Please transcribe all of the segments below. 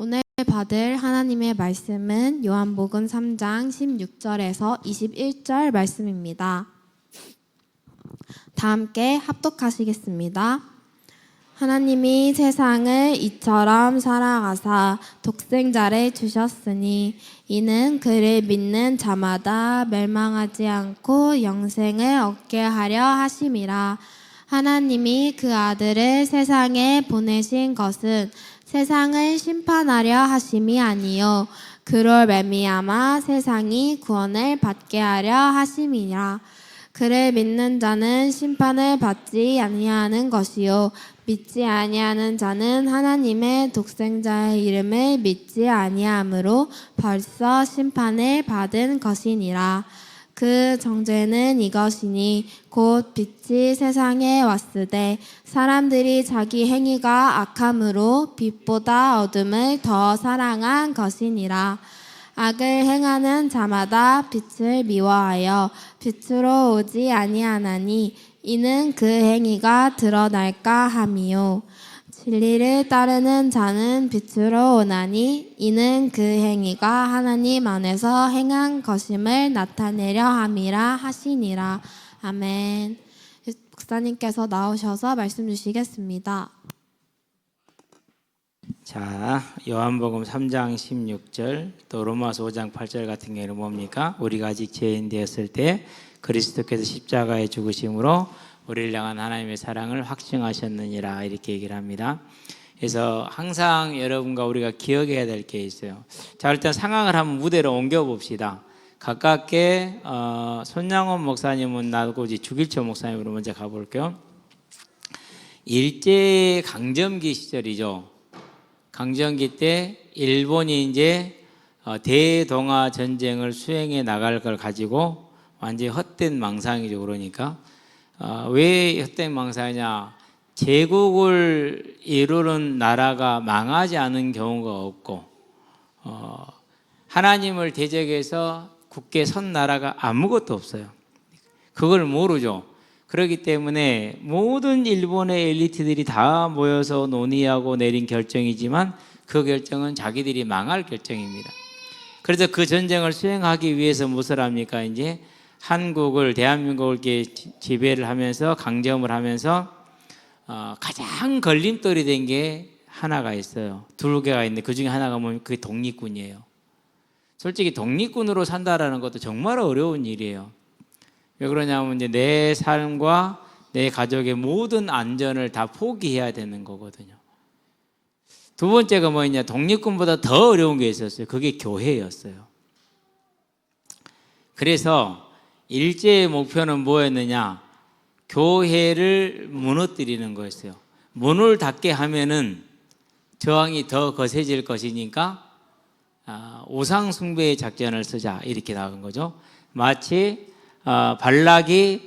오늘 받을 하나님의 말씀은 요한복음 3장 16절에서 21절 말씀입니다. 다 함께 합독하시겠습니다. 하나님이 세상을 이처럼 사랑하사 독생자를 주셨으니 이는 그를 믿는 자마다 멸망하지 않고 영생을 얻게 하려 하심이라. 하나님이 그 아들을 세상에 보내신 것은 세상을 심판하려 하심이 아니요 그로 말미암아 세상이 구원을 받게 하려 하심이라. 그를 믿는 자는 심판을 받지 아니하는 것이요 믿지 아니하는 자는 하나님의 독생자의 이름을 믿지 아니하므로 벌써 심판을 받은 것이니라. 그 정죄는 이것이니 곧 빛이 세상에 왔으되 사람들이 자기 행위가 악함으로 빛보다 어둠을 더 사랑한 것이니라. 악을 행하는 자마다 빛을 미워하여 빛으로 오지 아니하나니 이는 그 행위가 드러날까 함이요 진리를 따르는 자는 빛으로 오나니 이는 그 행위가 하나님 안에서 행한 것임을 나타내려 함이라 하시니라. 아멘. 목사님께서 나오셔서 말씀 주시겠습니다. 자, 요한복음 3장 16절 또 로마서 5장 8절 같은 경우는 뭡니까? 우리가 아직 죄인 되었을 때 그리스도께서 십자가에 죽으심으로 우리를 향한 하나님의 사랑을 확증하셨느니라 이렇게 얘기를 합니다. 그래서 항상 여러분과 우리가 기억해야 될 게 있어요. 자, 일단 상황을 한번 무대로 옮겨 봅시다. 가깝게 손양원 목사님은 나고 주길초 목사님으로 먼저 가볼게요. 일제 강점기 시절이죠. 강점기 때 일본이 이제 대동아 전쟁을 수행해 나갈 걸 가지고 완전히 헛된 망상이죠. 그러니까 왜 헛된 망상이냐? 제국을 이루는 나라가 망하지 않은 경우가 없고 하나님을 대적해서 굳게 선 나라가 아무것도 없어요. 그걸 모르죠. 그렇기 때문에 모든 일본의 엘리트들이 다 모여서 논의하고 내린 결정이지만 그 결정은 자기들이 망할 결정입니다. 그래서 그 전쟁을 수행하기 위해서 무엇을 합니까? 이제 한국을, 대한민국을 이렇게 지배를 하면서 강점을 하면서 가장 걸림돌이 된 게 하나가 있어요. 두 개가 있는데 그 중에 하나가 뭐냐면 그게 독립군이에요. 솔직히 독립군으로 산다라는 것도 정말 어려운 일이에요. 왜 그러냐면 이제 내 삶과 내 가족의 모든 안전을 다 포기해야 되는 거거든요. 두 번째가 뭐냐? 독립군보다 더 어려운 게 있었어요. 그게 교회였어요. 그래서 일제의 목표는 뭐였느냐? 교회를 무너뜨리는 거였어요. 문을 닫게 하면은 저항이 더 거세질 것이니까 우상 숭배의 작전을 쓰자 이렇게 나온 거죠. 마치 발락이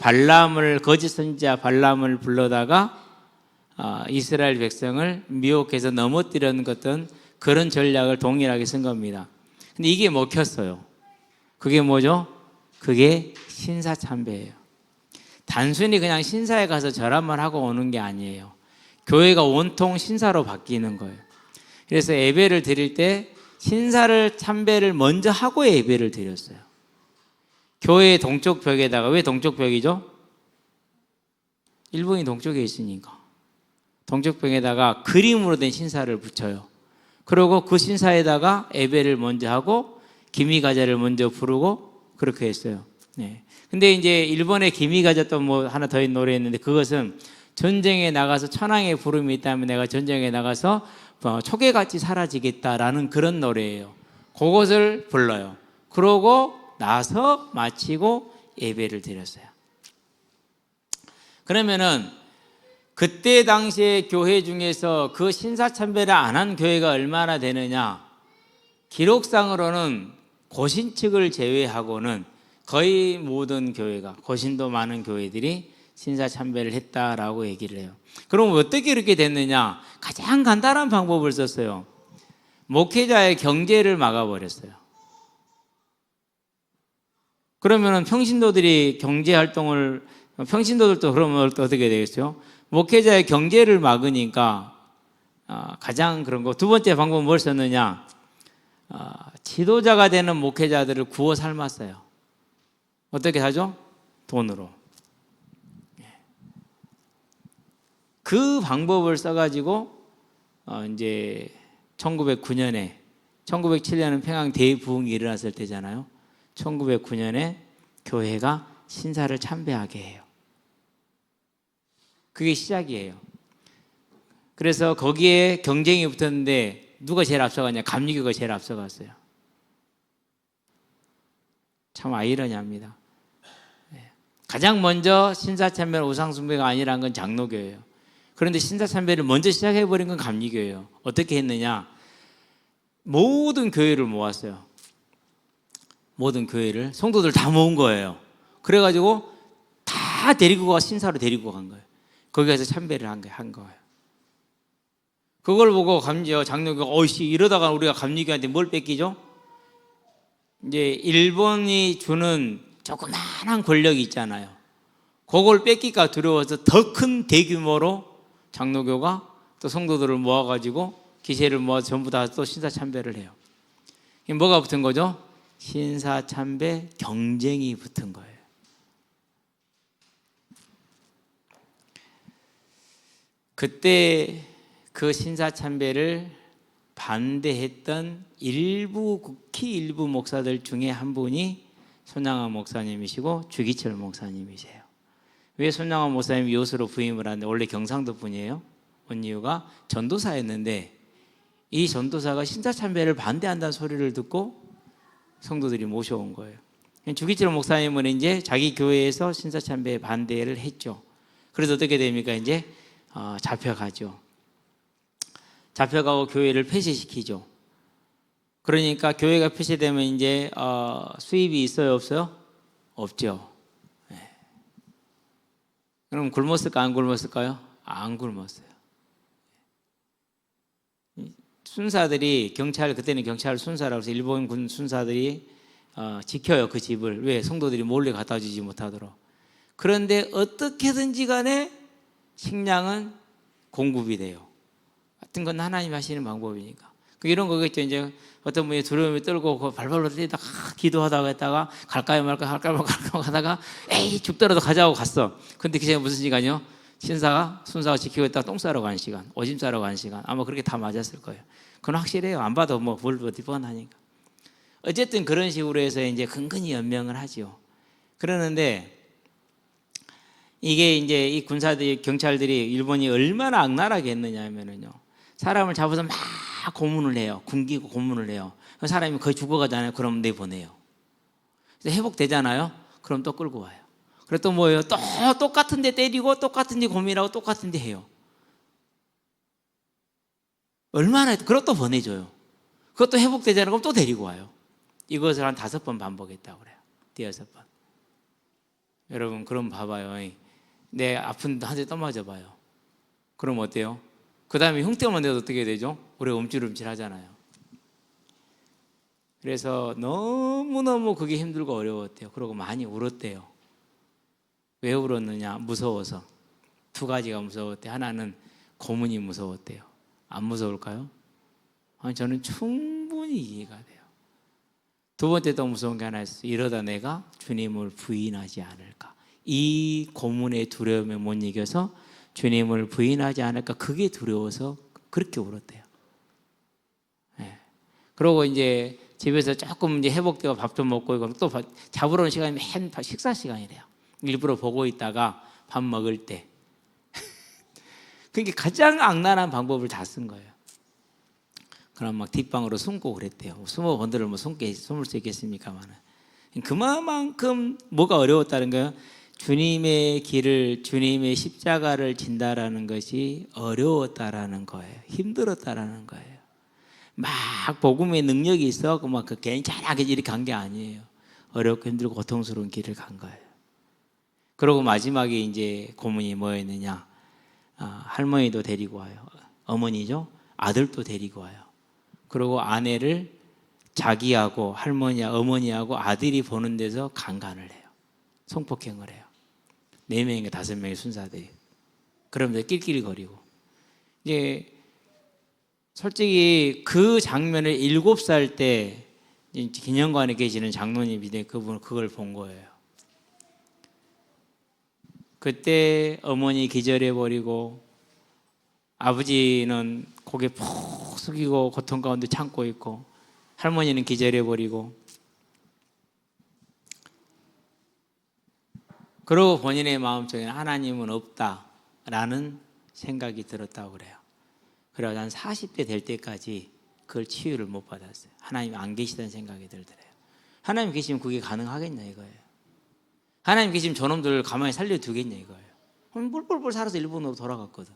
거짓 선지자 발람을 불러다가 이스라엘 백성을 미혹해서 넘어뜨리는 것은 그런 전략을 동일하게 쓴 겁니다. 근데 이게 먹혔어요. 그게 뭐죠? 그게 신사참배예요. 단순히 그냥 신사에 가서 절함만 하고 오는 게 아니에요. 교회가 온통 신사로 바뀌는 거예요. 그래서 예배를 드릴 때 신사를 참배를 먼저 하고 예배를 드렸어요. 교회의 동쪽 벽에다가, 왜 동쪽 벽이죠? 일본이 동쪽에 있으니까 동쪽 벽에다가 그림으로 된 신사를 붙여요. 그리고 그 신사에다가 예배를 먼저 하고 기미가자를 먼저 부르고 그렇게 했어요. 네. 근데 이제 일본의 기미가자 또 뭐 하나 더 노래했는데 그것은 전쟁에 나가서 천황의 부름이 있다면 내가 전쟁에 나가서 초계같이 사라지겠다라는 그런 노래예요. 그것을 불러요. 그러고 나서 마치고 예배를 드렸어요. 그러면은 그때 당시에 교회 중에서 그 신사참배를 안 한 교회가 얼마나 되느냐? 기록상으로는 고신 측을 제외하고는 거의 모든 교회가, 고신도 많은 교회들이 신사참배를 했다라고 얘기를 해요. 그럼 어떻게 이렇게 됐느냐? 가장 간단한 방법을 썼어요. 목회자의 경제를 막아버렸어요. 그러면은 평신도들이 경제활동을, 평신도들도 그러면 어떻게 되겠어요? 목회자의 경제를 막으니까 가장 그런 거. 두 번째 방법은 뭘 썼느냐? 지도자가 되는 목회자들을 구워 삶았어요. 어떻게 하죠? 돈으로. 그 방법을 써가지고 이제 1909년에 1907년은 평양 대부흥이 일어났을 때잖아요. 1909년에 교회가 신사를 참배하게 해요. 그게 시작이에요. 그래서 거기에 경쟁이 붙었는데 누가 제일 앞서갔냐? 감리교가 제일 앞서갔어요. 참 아이러니합니다. 가장 먼저 신사참배는 우상숭배가 아니라는 건 장로교예요. 그런데 신사참배를 먼저 시작해버린 건 감리교예요. 어떻게 했느냐? 모든 교회를 모았어요. 모든 교회를 성도들 다 모은 거예요. 그래가지고 다 데리고 가 신사로 데리고 간 거예요. 거기 가서 참배를 한 거예요. 그걸 보고 장로교가 어이씨 이러다가 우리가 감리교한테 뭘 뺏기죠? 이제 일본이 주는 조그마한 권력이 있잖아요. 그걸 뺏기가 두려워서 더 큰 대규모로 장로교가 또 성도들을 모아가지고 기세를 모아 전부 다 또 신사참배를 해요. 이게 뭐가 붙은 거죠? 신사참배 경쟁이 붙은 거예요. 그때 그 신사참배를 반대했던 극히 일부 목사들 중에 한 분이 손양원 목사님이시고 주기철 목사님이세요. 왜 손양원 목사님이 요수로 부임을 하는데 원래 경상도 분이에요. 온 이유가 전도사였는데 이 전도사가 신사참배를 반대한다는 소리를 듣고 성도들이 모셔온 거예요. 주기철 목사님은 이제 자기 교회에서 신사참배 반대를 했죠. 그래서 어떻게 됩니까? 이제 잡혀가죠. 잡혀가고 교회를 폐쇄시키죠. 그러니까 교회가 폐쇄되면 이제 수입이 있어요, 없어요? 없죠. 네. 그럼 굶었을까, 안 굶었을까요? 안 굶었어요. 순사들이 그때는 경찰 순사라고 해서 일본 군 순사들이 지켜요, 그 집을. 왜? 성도들이 몰래 갖다 주지 못하도록. 그런데 어떻게든지 간에 식량은 공급이 돼요. 같은 건 하나님 하시는 방법이니까. 이런 거겠죠. 이제 어떤 분이 두려움이 떨고 발발로 뛰다가 기도하다가 했다가 갈까요 말까 하다가 에이 죽더라도 가자고 갔어. 근데 그 시간에 무슨 시간이요? 순사가 지키고 있다가 똥 싸러 가는 시간, 오줌 싸러 가는 시간. 아마 그렇게 다 맞았을 거예요. 그건 확실해요. 안 봐도 뭐 뻔하니까. 어쨌든 그런 식으로 해서 이제 근근히 연명을 하죠. 그러는데 이게 이제 이 군사들이, 경찰들이 일본이 얼마나 악랄하게 했느냐 하면은요. 사람을 잡아서 막 고문을 해요. 굶기고 고문을 해요. 사람이 거의 죽어가잖아요. 그럼 내보내요. 회복되잖아요. 그럼 또 끌고 와요. 그래 또 뭐예요? 또 똑같은 데 때리고 똑같은 데 고민하고 똑같은 데 해요. 얼마나 그것도 또 보내줘요. 그것도 회복되잖아요. 그럼 또 데리고 와요. 이것을 한 5번 반복했다고 그래요. 5번. 여러분 그럼 봐봐요. 내 아픈데 한 대 또 맞아봐요. 그럼 어때요? 그 다음에 흉때만 내도 어떻게 되죠? 우리 움찔움찔 하잖아요. 그래서 너무너무 그게 힘들고 어려웠대요. 그리고 많이 울었대요. 왜 울었느냐? 무서워서. 2가지가 무서웠대요. 하나는 고문이 무서웠대요. 안 무서울까요? 아니, 저는 충분히 이해가 돼요. 2번째 더 무서운 게 하나 있어요. 이러다 내가 주님을 부인하지 않을까. 이 고문의 두려움에 못 이겨서 주님을 부인하지 않을까. 그게 두려워서 그렇게 울었대요. 네. 그러고 이제 집에서 조금 이제 회복되고 밥 좀 먹고 이거 또 잡으러 오는 시간이 맨 식사 시간이래요. 일부러 보고 있다가 밥 먹을 때. 그러니까 가장 악랄한 방법을 다 쓴 거예요. 그럼 막 뒷방으로 숨고 그랬대요. 숨어 본들을 뭐 숨을 수 있겠습니까만은. 그만큼 뭐가 어려웠다는 거예요. 주님의 길을, 주님의 십자가를 진다라는 것이 어려웠다라는 거예요. 힘들었다라는 거예요. 막 복음의 능력이 있어갖고 막 그 괜찮하게 이렇게 간 게 아니에요. 어렵고 힘들고 고통스러운 길을 간 거예요. 그리고 마지막에 이제 고문이 뭐였느냐? 할머니도 데리고 와요. 어머니죠? 아들도 데리고 와요. 그리고 아내를 자기하고 할머니하고 어머니하고 아들이 보는 데서 강간을 해요. 성폭행을 해요. 4명인가 5명의 순사들이. 그러면서 낄낄거리고. 이제 솔직히 그 장면을 7살 때 기념관에 계시는 장로님인데 그분 그걸 본 거예요. 그때 어머니 기절해버리고 아버지는 고개 푹 숙이고 고통 가운데 참고 있고 할머니는 기절해버리고 그러고 본인의 마음속에는 하나님은 없다라는 생각이 들었다고 그래요. 그래서 한 40대 될 때까지 그걸 치유를 못 받았어요. 하나님 안 계시다는 생각이 들더래요. 하나님 계시면 그게 가능하겠냐 이거예요. 하나님 계시면 저놈들 가만히 살려두겠냐 이거예요. 뿔뿔뿔 살아서 일본으로 돌아갔거든.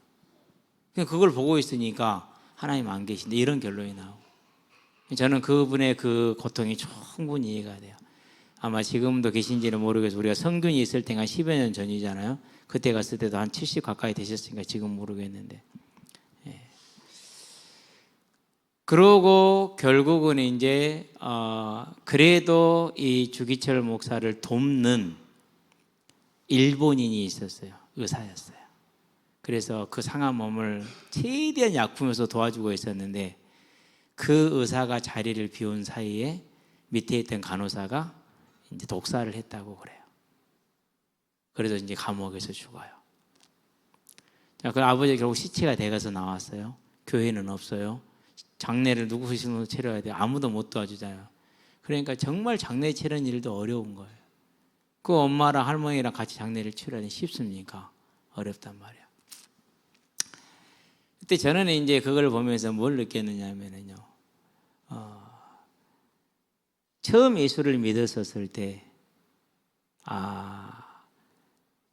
그걸 보고 있으니까 하나님 안 계신데 이런 결론이 나오고 저는 그분의 그 고통이 충분히 이해가 돼요. 아마 지금도 계신지는 모르겠어요. 우리가 성균이 있을 때가 10여 년 전이잖아요. 그때 갔을 때도 한 70 가까이 되셨으니까 지금 모르겠는데 그러고 결국은 이제 그래도 이 주기철 목사를 돕는 일본인이 있었어요. 의사였어요. 그래서 그 상한 몸을 최대한 약품에서 도와주고 있었는데 그 의사가 자리를 비운 사이에 밑에 있던 간호사가 이제 독사를 했다고 그래요. 그래서 이제 감옥에서 죽어요. 자, 그 아버지 결국 시체가 돼가서 나왔어요. 교회는 없어요. 장례를 누구신으로 치러야 돼요. 아무도 못 도와주잖아요. 그러니까 정말 장례 치르는 일도 어려운 거예요. 그 엄마랑 할머니랑 같이 장례를 치르니 쉽습니까? 어렵단 말이에요. 그때 저는 이제 그걸 보면서 뭘 느꼈느냐면요. 처음 예수를 믿었었을 때,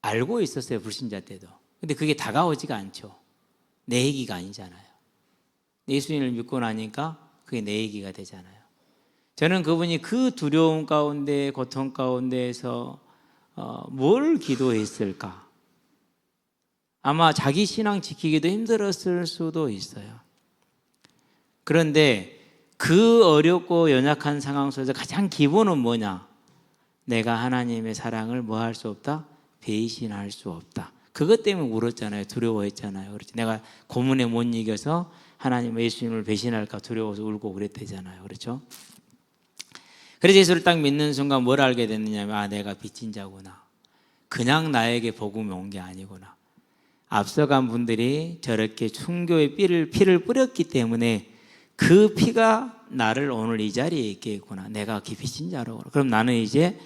알고 있었어요. 불신자 때도. 근데 그게 다가오지가 않죠. 내 얘기가 아니잖아요. 예수님을 믿고 나니까 그게 내 얘기가 되잖아요. 저는 그분이 그 두려움 가운데 고통 가운데에서 뭘 기도했을까? 아마 자기 신앙 지키기도 힘들었을 수도 있어요. 그런데 그 어렵고 연약한 상황 속에서 가장 기본은 뭐냐? 내가 하나님의 사랑을 뭐 할 수 없다? 배신할 수 없다. 그것 때문에 울었잖아요. 두려워했잖아요. 그렇지. 내가 고문에 못 이겨서 하나님 예수님을 배신할까 두려워서 울고 그랬대잖아요. 그렇죠? 그래서 예수를 딱 믿는 순간 뭘 알게 됐느냐면 내가 빚진 자구나. 그냥 나에게 복음이 온 게 아니구나. 앞서간 분들이 저렇게 순교의 피를 뿌렸기 때문에 그 피가 나를 오늘 이 자리에 있게 했구나. 내가 그 빚진 자로. 그럼 나는 이제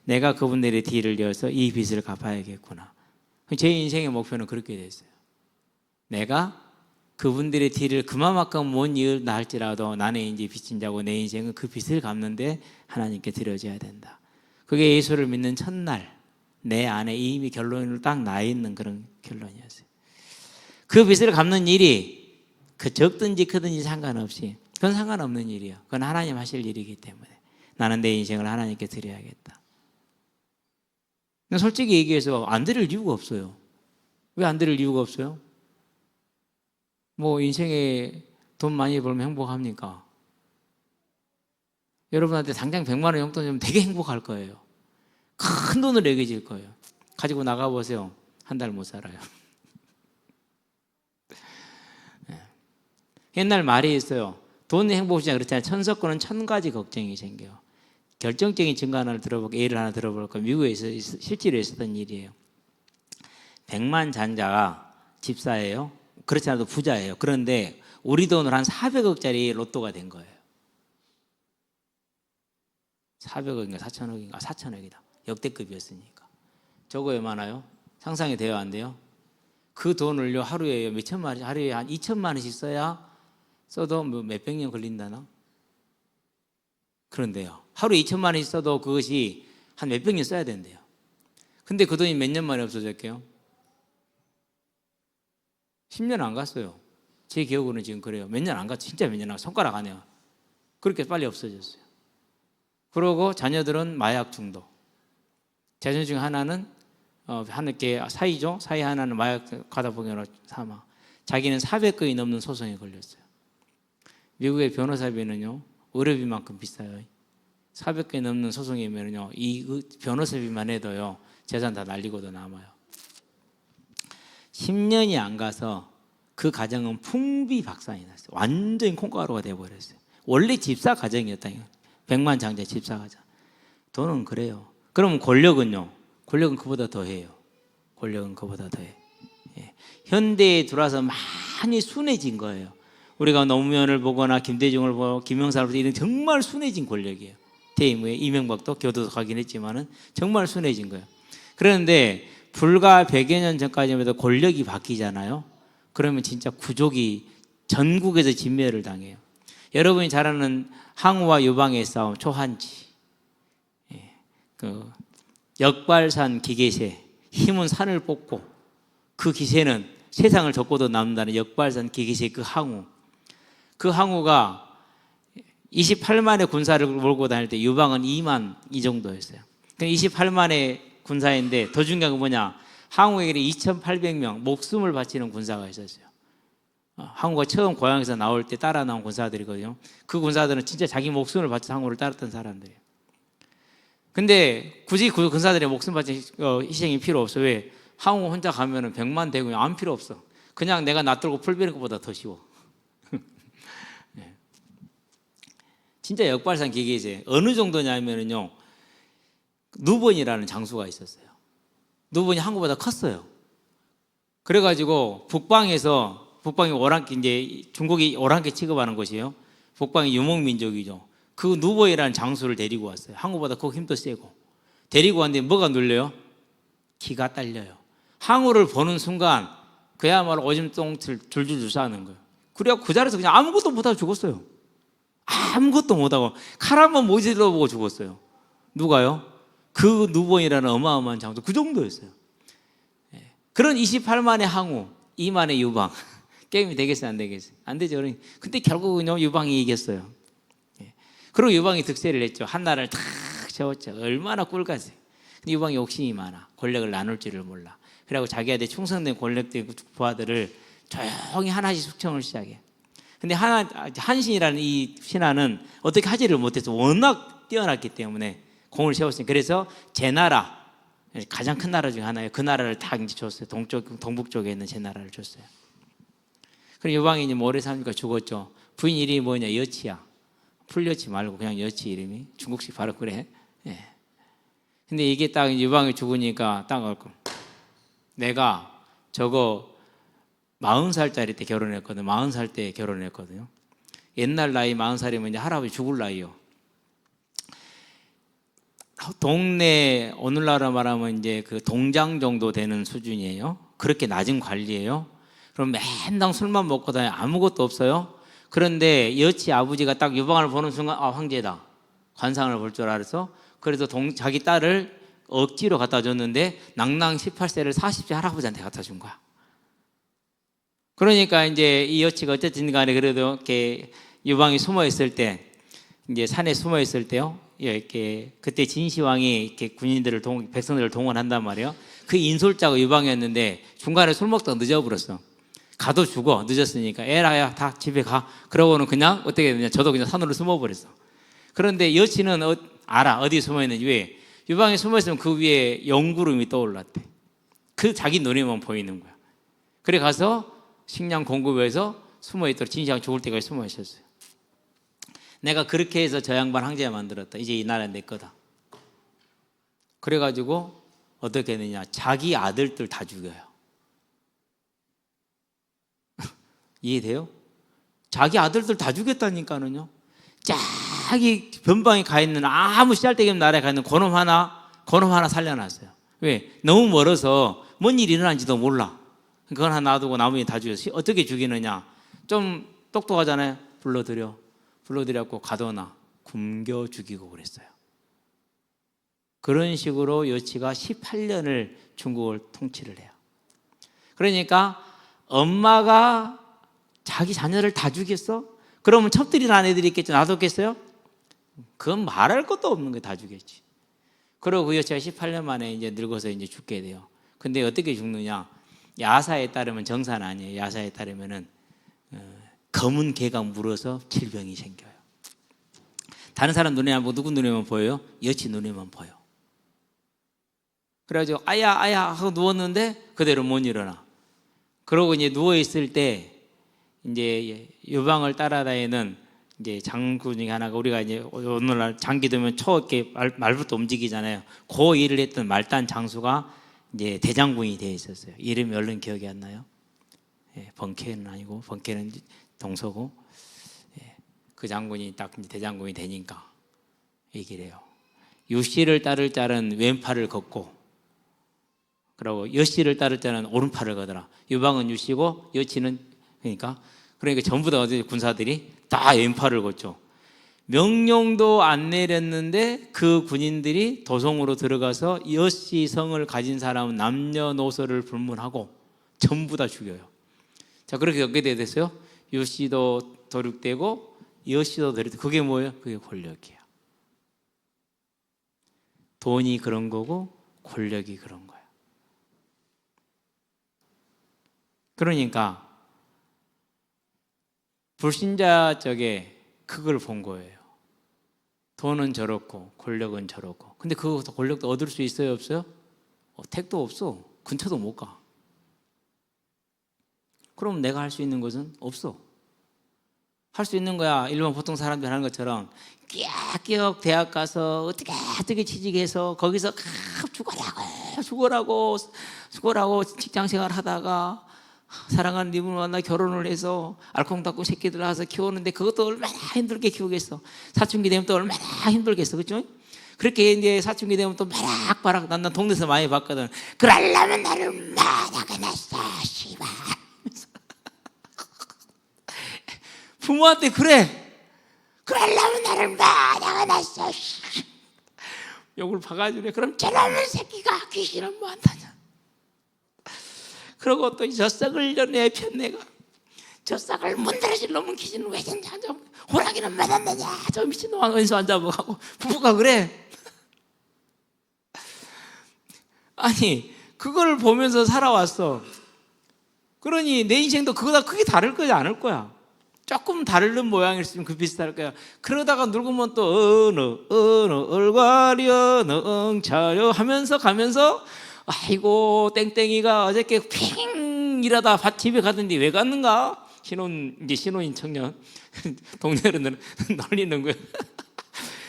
내가 그분들의 뒤를 이어서 이 빚을 갚아야겠구나. 제 인생의 목표는 그렇게 됐어요. 내가 그분들의 뒤를 그만큼 못 이을다 할지라도 나는 이제 빚진 자고 내 인생은 그 빚을 갚는데 하나님께 드려져야 된다. 그게 예수를 믿는 첫날 내 안에 이미 결론을 딱 나 있는 그런 결론이었어요. 그 빚을 갚는 일이 그 적든지 크든지 상관없이 그건 상관없는 일이에요. 그건 하나님 하실 일이기 때문에 나는 내 인생을 하나님께 드려야겠다. 솔직히 얘기해서 안 드릴 이유가 없어요. 왜 안 드릴 이유가 없어요? 뭐 인생에 돈 많이 벌면 행복합니까? 여러분한테 당장 100만 원 용돈 주면 되게 행복할 거예요. 큰 돈을 내게 줄 거예요. 가지고 나가보세요. 한 달 못 살아요. 네. 옛날 말이 있어요. 돈 행복이냐 그렇잖아요. 천석권은 1000가지 걱정이 생겨요. 결정적인 증거 하나를 들어볼까, 예를 하나 들어볼까. 미국에서 실제로 있었던 일이에요. 100만 잔자가 집사예요. 그렇지 않아도 부자예요. 그런데 우리 돈으로 한 400억짜리 로또가 된 거예요. 400억인가 4천억인가 4천억이다. 역대급이었으니까. 저거 얼마나요? 상상이 돼요, 안 돼요? 그 돈을요 하루에 몇 천만 원, 하루에 한 2천만 원씩 써도 뭐 몇백 년 걸린다나? 그런데요. 하루에 2천만 원씩 써도 그것이 한 몇백 년 써야 된대요. 근데 그 돈이 몇 년 만에 없어졌게요? 10년 안 갔어요. 제 기억으로는 지금 그래요. 몇 년 안 갔죠. 진짜 몇 년 안 갔어요. 손가락 안 해요. 그렇게 빨리 없어졌어요. 그러고 자녀들은 마약 중독. 자녀 중 하나는 하늘께 사이죠. 사이 하나는 마약 가다보기로 사망. 자기는 400건이 넘는 소송에 걸렸어요. 미국의 변호사비는요 의료비만큼 비싸요. 400건이 넘는 소송이면요 이 변호사비만 해도요 재산 다 날리고도 남아요. 10년이 안 가서 그 가정은 풍비박산이 났어요. 완전히 콩가루가 돼버렸어요. 원래 집사 가정이었다. 100만 장자 집사 가정. 돈은 그래요. 그러면 권력은요? 권력은 그보다 더해요. 권력은 그보다 더해. 예. 현대에 들어와서 많이 순해진 거예요. 우리가 노무현을 보거나 김대중을 보고 김영삼을 보고 이런 정말 순해진 권력이에요. 퇴임 후에 이명박도 교도소 가긴 했지만은 정말 순해진 거예요. 그런데 불과 100여 년 전까지만 해도 권력이 바뀌잖아요. 그러면 진짜 구족이 전국에서 진멸을 당해요. 여러분이 잘 아는 항우와 유방의 싸움, 초한지. 예. 그 역발산 기계세, 힘은 산을 뽑고 그 기세는 세상을 덮고도 남는다는 역발산 기계세 그 항우. 그 항우가 28만의 군사를 몰고 다닐 때 유방은 2만 이 정도였어요. 28만의 군사인데 더 중요한 건 뭐냐? 항우에게 2,800명 목숨을 바치는 군사가 있었어요. 항우가 처음 고향에서 나올 때 따라 나온 군사들이거든요. 그 군사들은 진짜 자기 목숨을 바쳐 항우를 따랐던 사람들이에요. 근데 굳이 그 군사들의 목숨 바친 희생이 필요 없어. 왜? 항우 혼자 가면은 100만 대군이 안 필요 없어. 그냥 내가 놔두고 풀 베는 것보다 더 쉬워. 네. 진짜 역발상 기계제 어느 정도냐면은요. 누본이라는 장수가 있었어요. 누본이 항우보다 컸어요. 그래가지고 북방이 오랑캐, 이제 중국이 오랑캐 취급하는 곳이에요. 북방이 유목민족이죠. 그 누보이라는 장수를 데리고 왔어요. 항우보다 그 힘도 세고. 데리고 왔는데 뭐가 눌려요? 기가 딸려요. 항우를 보는 순간 그야말로 오줌똥을 줄줄줄 싸는 거예요. 그래갖고 그 자리에서 그냥 아무것도 못하고 죽었어요. 아무것도 못하고 칼 한번 못 찔러보고 죽었어요. 누가요? 그 누본이라는 어마어마한 장수, 그 정도였어요. 그런 28만의 항우, 2만의 유방. 게임이 되겠어요, 안 되겠어요? 안 되죠. 근데 결국은요, 유방이 이겼어요. 그리고 유방이 득세를 했죠. 한나라를 탁 세웠죠. 얼마나 꿀같아요. 근데 유방이 욕심이 많아. 권력을 나눌 줄을 몰라. 그래갖고 자기한테 충성된 권력들, 부하들을 조용히 하나씩 숙청을 시작해. 근데 한신이라는 이 신하는 어떻게 하지를 못해서 워낙 뛰어났기 때문에 공을 세웠으니 그래서 제 나라, 가장 큰 나라 중에 하나예요. 그 나라를 다 이제 줬어요. 동북 쪽에 있는 제 나라를 줬어요. 그럼 유방이 이제 오래 사니까 죽었죠. 부인 이름이 뭐냐? 여치야. 풀여치 말고 그냥 여치 이름이. 중국식 바로 그래. 예. 근데 이게 딱 유방이 죽으니까 딱 내가 저거 40살짜리 때 결혼했거든. 40살 때 결혼했거든요. 옛날 나이 40살이면 이제 할아버지 죽을 나이요. 동네 오늘날로 말하면 이제 그 동장 정도 되는 수준이에요. 그렇게 낮은 관리예요. 그럼 맨날 술만 먹고 다녀 아무것도 없어요. 그런데 여치 아버지가 딱 유방을 보는 순간 아 황제다. 관상을 볼 줄 알아서 그래서 자기 딸을 억지로 갖다 줬는데 낭낭 18세를 40세 할아버지한테 갖다 준 거야. 그러니까 이제 이 여치가 어쨌든 간에 그래도 이렇게 유방이 숨어 있을 때 이제 산에 숨어 있을 때요. 이렇게 그때 진시황이 이렇게 군인들을 백성들을 동원한단 말이에요. 그 인솔자가 유방이었는데 중간에 술 먹다가 늦어버렸어. 가도 죽어. 늦었으니까 에라야 다 집에 가. 그러고는 그냥 어떻게 되냐? 저도 그냥 산으로 숨어버렸어. 그런데 여치는 알아 어디 숨어 있는지. 왜? 유방이 숨어 있으면 그 위에 영구름이 떠올랐대. 그 자기 눈에만 보이는 거야. 그래 가서 식량 공급해서 숨어 있도록 진시황 죽을 때까지 숨어 있었어요. 내가 그렇게 해서 저 양반 황제가 만들었다. 이제 이 나라는 내 거다. 그래가지고 어떻게 했느냐. 자기 아들들 다 죽여요. 이해돼요? 자기 아들들 다 죽였다니까는요. 자기 변방에 가 있는 아무 씨알데기 없는 나라에 가 있는 고놈 하나 살려놨어요. 왜? 너무 멀어서 뭔 일이 일어난지도 몰라. 그건 하나 놔두고 나머지 다 죽였어요. 어떻게 죽이느냐. 좀 똑똑하잖아요. 불러들였고 가둬놔 굶겨 죽이고 그랬어요. 그런 식으로 여치가 18년을 중국을 통치를 해요. 그러니까 엄마가 자기 자녀를 다 죽였어? 그러면 첩들이라는 애들이 있겠죠. 놔뒀겠어요? 그건 말할 것도 없는 거 다 죽였지. 그리고 그 여치가 18년 만에 이제 늙어서 이제 죽게 돼요. 근데 어떻게 죽느냐? 야사에 따르면 정사는 아니에요. 야사에 따르면은 검은 개가 물어서 질병이 생겨요. 다른 사람 눈에 안 보고 누구 눈에만 보여요? 여치 눈에만 보여. 그래가지고 아야 하고 누웠는데 그대로 못 일어나. 그러고 이제 누워 있을 때 이제 유방을 따라다니는 이제 장군 중에 하나가, 우리가 이제 오늘날 장기 되면 초 이렇게 말부터 움직이잖아요. 그 일을 했던 말단 장수가 이제 대장군이 되어 있었어요. 이름이 얼른 기억이 안 나요. 예, 번케는 아니고, 번케는 동서고, 예, 그 장군이 딱 이제 대장군이 되니까 얘기를 해요. 유씨를 따를 자는 왼팔을 걷고, 그리고 여씨를 따를 자는 오른팔을 걷어라. 유방은 유씨고 여치는, 그러니까 전부 다 군사들이 다 왼팔을 걷죠. 명령도 안 내렸는데 그 군인들이 도성으로 들어가서 여씨 성을 가진 사람은 남녀노소를 불문하고 전부 다 죽여요. 자, 그렇게 어떻게 됐어요? 유씨도 도륙되고 여씨도 도륙되고. 그게 뭐예요? 그게 권력이에요. 돈이 그런 거고 권력이 그런 거예요. 그러니까 불신자 쪽에 그걸 본 거예요. 돈은 저렇고 권력은 저렇고. 근데 그 권력도 얻을 수 있어요, 없어요? 택도 없어. 근처도 못 가. 그럼 내가 할 수 있는 것은 없어. 할 수 있는 거야. 일반 보통 사람들 하는 것처럼 끼역끼역 대학 가서 어떻게 취직해서 거기서 죽어라고 직장생활 하다가 사랑하는 이분을 만나 결혼을 해서 알콩달콩 새끼들 낳아서 키우는데 그것도 얼마나 힘들게 키우겠어. 사춘기 되면 또 얼마나 힘들겠어. 그렇죠? 그렇게 이제 사춘기 되면 또 바락바락, 난 동네에서 많이 봤거든. 그러려면 나를 만나게 냈어, 씨발. 부모한테 그러려면 나를 만나게 냈어. 욕을 박아주래. 그럼 저놈의 새끼가 귀신은 뭐한다냐. 그러고 또 저 썩을 내 편내가 저 싹을 문드러질 놈은 귀신은 왜 졌냐, 호랑이는 맞았느냐, 저 미친놈아 원수 안 잡아가고. 부부가 그래. 아니 그걸 보면서 살아왔어. 그러니 내 인생도 그거다 크게 다를 거지 않을 거야. 조금 다른 모양일 수 있으면 그 비슷할 거야. 그러다가 늙으면 또 어느 얼과려 엉차려 하면서 가면서, 아이고 땡땡이가 어저께 핑 이러다 집에 가던데 왜 갔는가? 신혼인 청년 동네로는 놀리는 거야.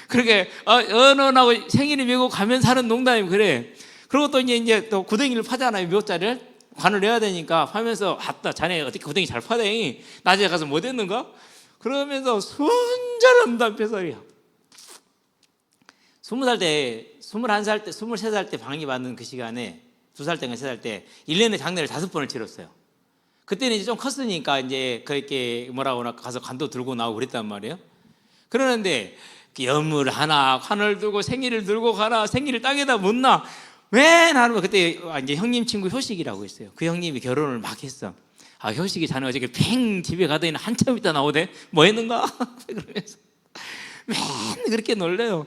그렇게 언어하고 생일이 메고 가면서 하는 농담이 그래. 그리고 또 이제 또 구덩이를 파잖아요. 묘자를 관을 내야 되니까 파면서, 아따 자네 어떻게 구덩이 잘 파다니, 낮에 가서 뭐 됐는가? 그러면서 순전한 담배소리야. 20살 때, 21살 때, 23살 때 방위 받는 그 시간에 2살 때인가 3살 때 1년에 장례를 5번을 치렀어요. 그때는 이제 좀 컸으니까 이제 그렇게 뭐라고 하나 가서 관도 들고 나오고 그랬단 말이에요. 그러는데 염을 하나, 관을 들고 생일을 들고 가나, 생일을 땅에다 못 놔. 왜 나는 그때 이제 형님 친구 효식이라고 있어요. 그 형님이 결혼을 막 했어. 아, 효식이 자네 어저께 팽 집에 가더니 한참 있다 나오대. 뭐 했는가? 그러면서 맨날 그렇게 놀래요.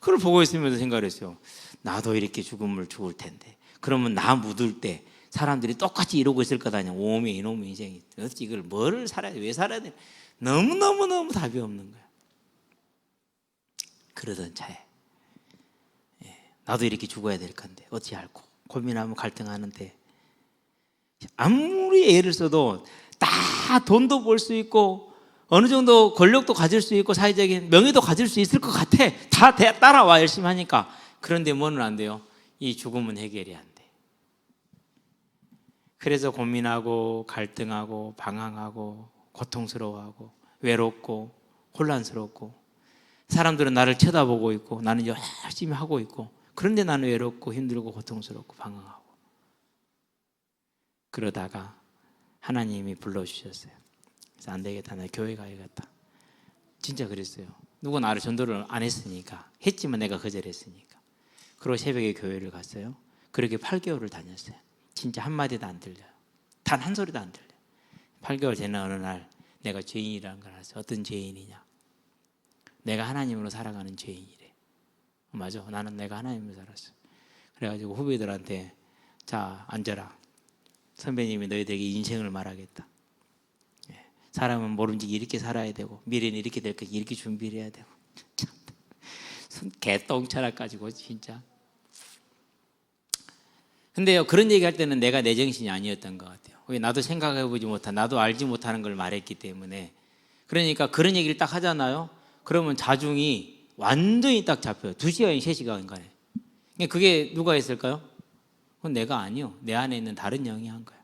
그걸 보고 있으면서 생각을 했어요. 나도 이렇게 죽음을 죽을 텐데, 그러면 나 묻을 때 사람들이 똑같이 이러고 있을 거다. 오메 이놈의 인생이 어찌 이걸 뭘 살아야 돼, 왜 살아야 돼. 너무 답이 없는 거야. 그러던 차에 나도 이렇게 죽어야 될 건데 어찌 할꼬 고민하면 갈등하는데, 아무리 애를 써도 다 돈도 벌 수 있고 어느 정도 권력도 가질 수 있고 사회적인 명예도 가질 수 있을 것 같아. 다 따라와 열심히 하니까. 그런데 뭐는 안 돼요? 이 죽음은 해결이 안 돼. 그래서 고민하고 갈등하고 방황하고 고통스러워하고 외롭고 혼란스럽고, 사람들은 나를 쳐다보고 있고 나는 열심히 하고 있고, 그런데 나는 외롭고 힘들고 고통스럽고 방황하고. 그러다가 하나님이 불러주셨어요. 그래서 안 되겠다, 나 교회 가야겠다. 진짜 그랬어요. 누가 나를 전도를 안 했으니까. 했지만 내가 거절했으니까. 그리고 새벽에 교회를 갔어요. 그렇게 8개월을 다녔어요. 진짜 한마디도 안 들려요. 단 한 소리도 안 들려요. 8개월 되는 어느 날 내가 죄인이라는 걸 알았어요. 어떤 죄인이냐? 내가 하나님으로 살아가는 죄인이래. 맞아, 나는 내가 하나님으로 살았어. 그래가지고 후배들한테, 자 앉아라, 선배님이 너희들에게 인생을 말하겠다. 사람은 모름지기 이렇게 살아야 되고 미래는 이렇게 될 거니 이렇게 준비를 해야 되고. 참, 개똥차락 가지고 진짜. 근데요, 그런 얘기할 때는 내가 내 정신이 아니었던 것 같아요. 왜? 나도 생각해보지 못한, 나도 알지 못하는 걸 말했기 때문에. 그러니까 그런 얘기를 딱 하잖아요. 그러면 자중이 완전히 딱 잡혀요. 2시간, 3시간 간에. 그게 누가 했을까요? 그건 내가 아니요. 내 안에 있는 다른 영이 한 거야.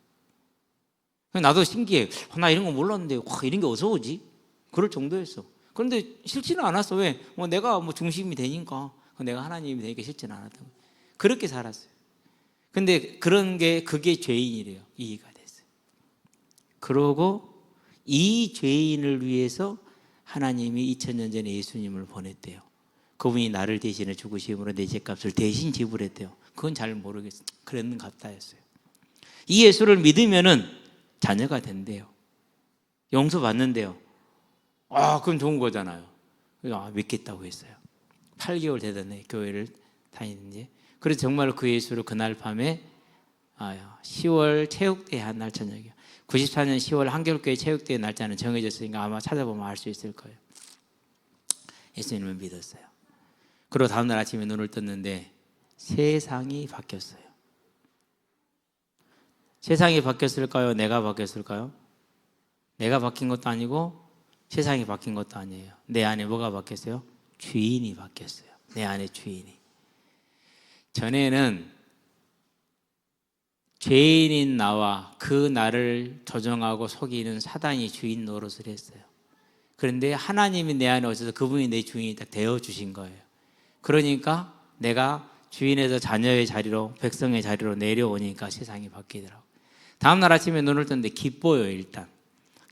나도 신기해. 나 이런 거 몰랐는데, 와, 이런 게 어디서 오지? 그럴 정도였어. 그런데 싫지는 않았어. 왜? 내가 중심이 되니까. 내가 하나님이 되니까 싫지는 않았다고. 그렇게 살았어요. 근데 그게 죄인이래요. 이해가 됐어요. 그러고 이 죄인을 위해서 하나님이 2000년 전에 예수님을 보냈대요. 그분이 나를 대신해 죽으심으로 내 죄값을 대신 지불했대요. 그건 잘 모르겠어요. 그랬는 같다였어요. 이 예수를 믿으면은 자녀가 된대요. 용서받는대요. 그럼 좋은 거잖아요. 믿겠다고 했어요. 8개월 되던 교회를 다니는지. 그래서 정말 그 예수를 그날 밤에 10월 체육대회 한 날 저녁이요. 94년 10월 한겨울교회 체육대회 날짜는 정해졌으니까 아마 찾아보면 알 수 있을 거예요. 예수님을 믿었어요. 그리고 다음날 아침에 눈을 떴는데 세상이 바뀌었어요. 세상이 바뀌었을까요? 내가 바뀌었을까요? 내가 바뀐 것도 아니고 세상이 바뀐 것도 아니에요. 내 안에 뭐가 바뀌었어요? 주인이 바뀌었어요. 내 안에 주인이. 전에는 죄인인 나와 그 나를 조종하고 속이는 사단이 주인 노릇을 했어요. 그런데 하나님이 내 안에 오셔서 그분이 내 주인이 딱 되어주신 거예요. 그러니까 내가 주인에서 자녀의 자리로, 백성의 자리로 내려오니까 세상이 바뀌더라고요. 다음날 아침에 눈을 떴는데 기뻐요. 일단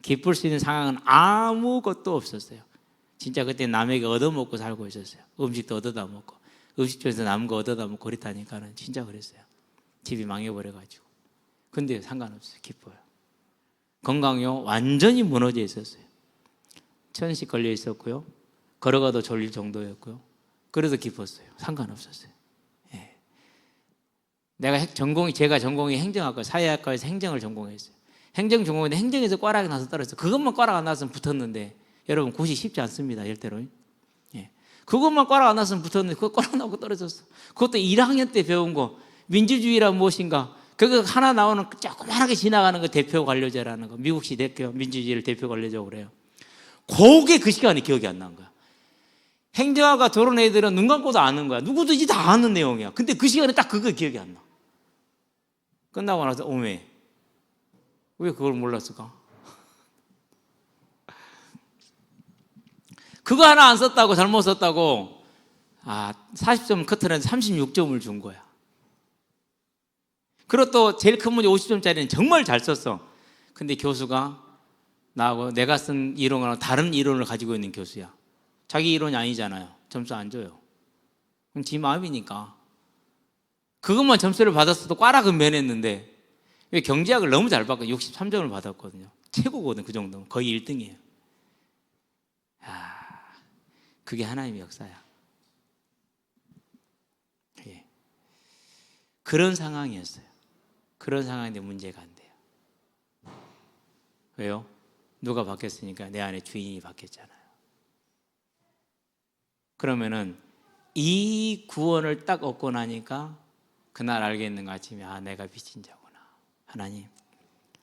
기쁠 수 있는 상황은 아무것도 없었어요. 진짜 그때 남에게 얻어먹고 살고 있었어요. 음식도 얻어다 먹고, 음식점에서 남은 거 얻어다 먹고 그랬다니까는 진짜 그랬어요. 집이 망해버려가지고. 근데 상관없어요. 기뻐요. 건강요 완전히 무너져 있었어요. 천식 걸려 있었고요. 걸어가도 졸릴 정도였고요. 그래도 기뻤어요. 상관없었어요. 예. 제가 전공이 행정학과, 사회학과에서 행정을 전공했어요. 행정 전공인데 행정에서 꽈락이 나서 떨어졌어요. 그것만 꽈락 안 났으면 붙었는데, 여러분 고시 쉽지 않습니다. 절대로. 예. 그것만 꽈락 안 났으면 붙었는데 그거 꽈락 나고 떨어졌어. 그것도 1학년 때 배운 거, 민주주의란 무엇인가, 그거 하나 나오는 조그만하게 지나가는 거 대표 관료제라는 거, 미국식 대표 민주주의를 대표 관료제라고 그래요. 그게 그 시간에 기억이 안 난 거야. 행정학과 들어온 애들은 눈 감고도 아는 거야. 누구든지 다 아는 내용이야. 근데 그 시간에 딱 그거 기억이 안 나. 끝나고 나서 오메, 왜 그걸 몰랐을까? 그거 하나 안 썼다고, 잘못 썼다고 40점 커트는 36점을 준 거야. 그리고 또 제일 큰 문제 50점짜리는 정말 잘 썼어. 근데 교수가 나하고 내가 쓴 이론과 다른 이론을 가지고 있는 교수야. 자기 이론이 아니잖아요. 점수 안 줘요. 그럼 지 마음이니까. 그것만 점수를 받았어도 꽈락은 면했는데, 왜 경제학을 너무 잘 받고 63점을 받았거든요. 최고거든. 그 정도면 거의 1등이에요. 그게 하나님의 역사야. 예. 그런 상황이었어요. 그런 상황인데 문제가 안 돼요. 왜요? 누가 바뀌었으니까 내 안에 주인이 바뀌었잖아요. 그러면은 이 구원을 딱 얻고 나니까 그날 알겠는 거 아침에 내가 빚진 자구나. 하나님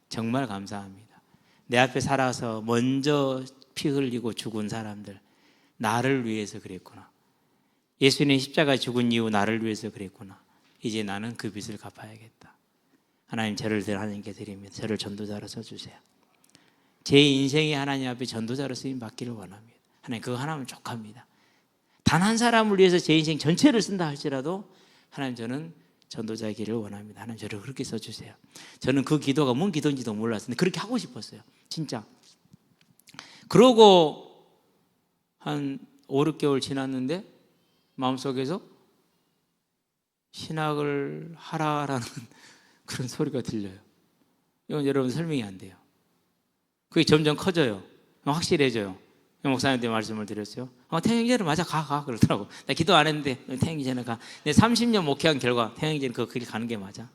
정말 감사합니다. 내 앞에 살아서 먼저 피 흘리고 죽은 사람들, 나를 위해서 그랬구나. 예수님의 십자가 죽은 이후 나를 위해서 그랬구나. 이제 나는 그 빚을 갚아야겠다. 하나님, 저를 하나님께 드립니다. 저를 전도자로 써주세요. 제 인생이 하나님 앞에 전도자로 쓰임 받기를 원합니다. 하나님, 그거 하나면 족합니다. 단 한 사람을 위해서 제 인생 전체를 쓴다 할지라도 하나님, 저는 전도자의 길을 원합니다. 하나님, 저를 그렇게 써주세요. 저는 그 기도가 뭔 기도인지도 몰랐는데 그렇게 하고 싶었어요. 진짜. 그러고 한 5, 6개월 지났는데 마음속에서 신학을 하라라는 그런 소리가 들려요. 이건 여러분 설명이 안 돼요. 그게 점점 커져요. 확실해져요. 목사님한테 말씀을 드렸어요. 태영이제는 맞아, 가 그러더라고. 나 기도 안 했는데 태영이제는 가. 내 30년 목회한 결과 태영이제는 그 길 가는 게 맞아.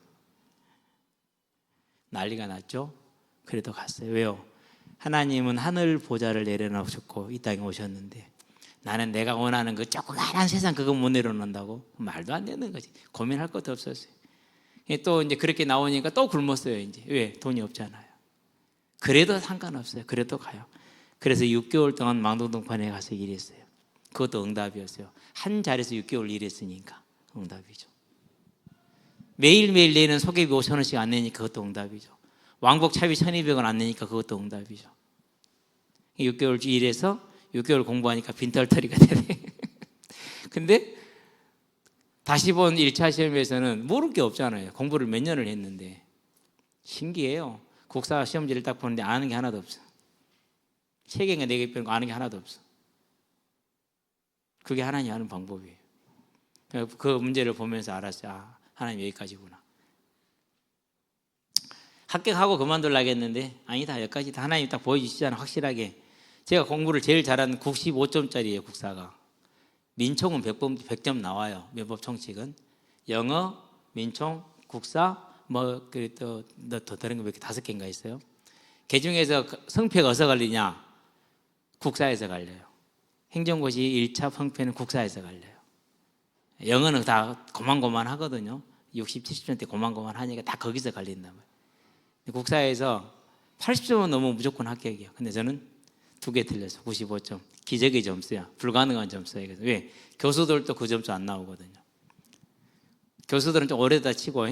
난리가 났죠. 그래도 갔어요. 왜요? 하나님은 하늘 보좌를 내려놓으셨고 이 땅에 오셨는데 나는 내가 원하는 그 조그마한 세상 그거 못 내려놓는다고? 말도 안 되는 거지. 고민할 것도 없었어요. 또 이제 그렇게 나오니까 또 굶었어요. 이제 왜? 돈이 없잖아요. 그래도 상관없어요. 그래도 가요. 그래서 6개월 동안 망동동판에 가서 일했어요. 그것도 응답이었어요. 한 자리에서 6개월 일했으니까 응답이죠. 매일매일 내는 소개비 5,000원씩 안 내니까 그것도 응답이죠. 왕복 차비 1,200원 안 내니까 그것도 응답이죠. 6개월 일해서 6개월 공부하니까 빈털터리가 되네. 근데 다시 본 1차 시험에서는 모를 게 없잖아요. 공부를 몇 년을 했는데. 신기해요. 국사 시험지를 딱 보는데 아는 게 하나도 없어. 3개인가 4개 빼는 거 아는 게 하나도 없어. 그게 하나님 하는 방법이에요. 그 문제를 보면서 알았어요. 아, 하나님 여기까지구나. 합격하고 그만둘라고 했는데 아니다, 여기까지다. 하나님 딱 보여주시잖아, 확실하게. 제가 공부를 제일 잘하는 95점짜리예요, 국사가. 민총은 100점 나와요, 면법 총칙은. 영어, 민총, 국사, 뭐, 또 다른 거 몇 개, 5개인가 있어요. 그 중에서 성패가 어디서 갈리냐? 국사에서 갈려요. 행정고시 1차 성패는 국사에서 갈려요. 영어는 다 고만고만 하거든요. 60, 70점 고만고만 하니까 다 거기서 갈린단 말이에요. 국사에서 80점은 넘으면 무조건 합격이에요. 근데 저는 2개 틀렸어요. 95점. 기적의 점수야. 불가능한 점수야. 왜? 교수들도 그 점수 안 나오거든요. 교수들은 좀 오래다 치고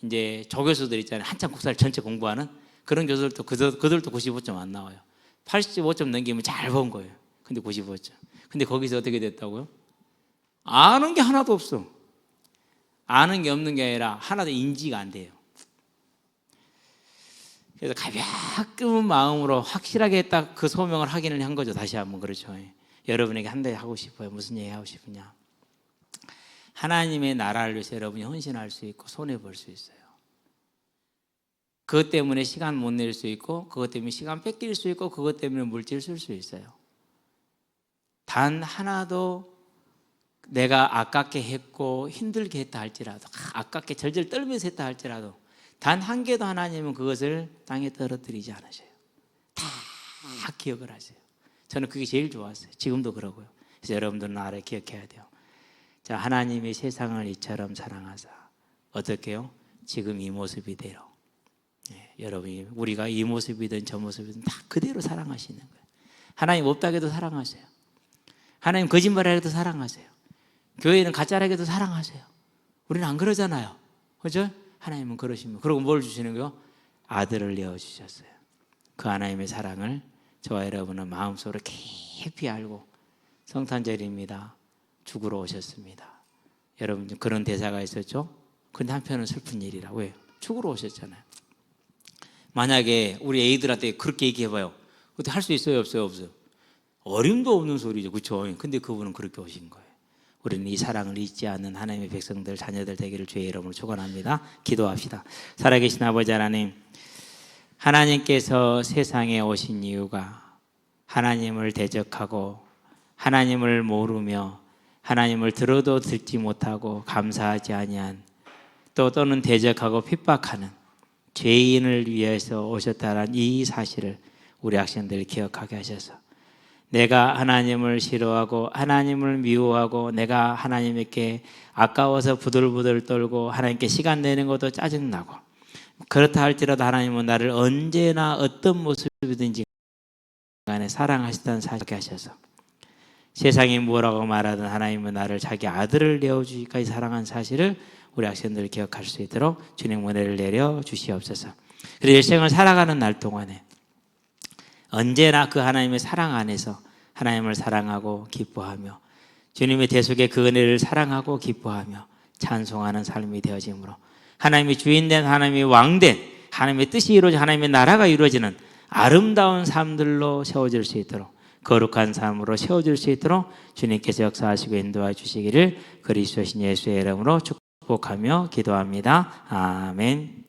이제 조교수들 있잖아요. 한참 국사를 전체 공부하는 그런 교수들도 그들도 95점 안 나와요. 85점 넘기면 잘 본 거예요. 근데 95점. 근데 거기서 어떻게 됐다고요? 아는 게 하나도 없어. 아는 게 없는 게 아니라 하나도 인지가 안 돼요. 그래서 가볍은 마음으로 확실하게 딱 그 소명을 확인을 한 거죠. 다시 한번. 그렇죠. 여러분에게 한 가지 하고 싶어요. 무슨 얘기 하고 싶으냐? 하나님의 나라를 위해서 여러분이 헌신할 수 있고 손해볼 수 있어요. 그것 때문에 시간 못 낼 수 있고, 그것 때문에 시간 뺏길 수 있고, 그것 때문에 물질 쓸 수 있어요. 단 하나도 내가 아깝게 했고 힘들게 했다 할지라도, 아깝게 절절 떨면서 했다 할지라도 단 한 개도 하나님은 그것을 땅에 떨어뜨리지 않으셔요. 다 기억을 하세요. 저는 그게 제일 좋았어요. 지금도 그러고요. 그래서 여러분들은 나를 기억해야 돼요. 자, 하나님이 세상을 이처럼 사랑하사 어떻게요? 지금 이 모습이대로. 여러분이 우리가 이 모습이든 저 모습이든 다 그대로 사랑하시는 거예요. 하나님 없다고 해도 사랑하세요. 하나님 거짓말을 해도 사랑하세요. 교회는 가짜라고 해도 사랑하세요. 우리는 안 그러잖아요. 그렇죠? 하나님은 그러십니다. 그리고 뭘 주시는 거요? 아들을 내어주셨어요. 그 하나님의 사랑을 저와 여러분은 마음속으로 깊이 알고 성탄절입니다. 죽으러 오셨습니다. 여러분 그런 대사가 있었죠? 근데 한편은 슬픈 일이라. 왜요? 죽으러 오셨잖아요. 만약에 우리 애들한테 그렇게 얘기해봐요. 그때 할 수 있어요? 없어요? 없어요? 어림도 없는 소리죠. 그렇죠? 근데 그분은 그렇게 오신 거예요. 우리는 이 사랑을 잊지 않는 하나님의 백성들, 자녀들 되기를 주의 이름으로 축원합니다. 기도합시다. 살아계신 아버지 하나님, 하나님께서 세상에 오신 이유가 하나님을 대적하고 하나님을 모르며 하나님을 들어도 듣지 못하고 감사하지 아니한 또는 대적하고 핍박하는 죄인을 위해서 오셨다는 이 사실을 우리 학생들 기억하게 하셔서 내가 하나님을 싫어하고 하나님을 미워하고 내가 하나님께 아까워서 부들부들 떨고 하나님께 시간 내는 것도 짜증나고 그렇다 할지라도 하나님은 나를 언제나 어떤 모습이든지 간에 사랑하시다는 사실을 하셔서 세상이 뭐라고 말하든 하나님은 나를 자기 아들을 내어주기까지 사랑한 사실을 우리 학생들 기억할 수 있도록 주님 은혜를 내려 주시옵소서. 그래서 일생을 살아가는 날 동안에 언제나 그 하나님의 사랑 안에서 하나님을 사랑하고 기뻐하며 주님의 대속의 그 은혜를 사랑하고 기뻐하며 찬송하는 삶이 되어지므로 하나님의 주인된 하나님의 왕된 하나님의 뜻이 이루어져 하나님의 나라가 이루어지는 아름다운 삶들로 세워질 수 있도록 거룩한 삶으로 세워질 수 있도록 주님께서 역사하시고 인도해 주시기를 그리스도신 예수의 이름으로 축복하며 기도합니다. 아멘.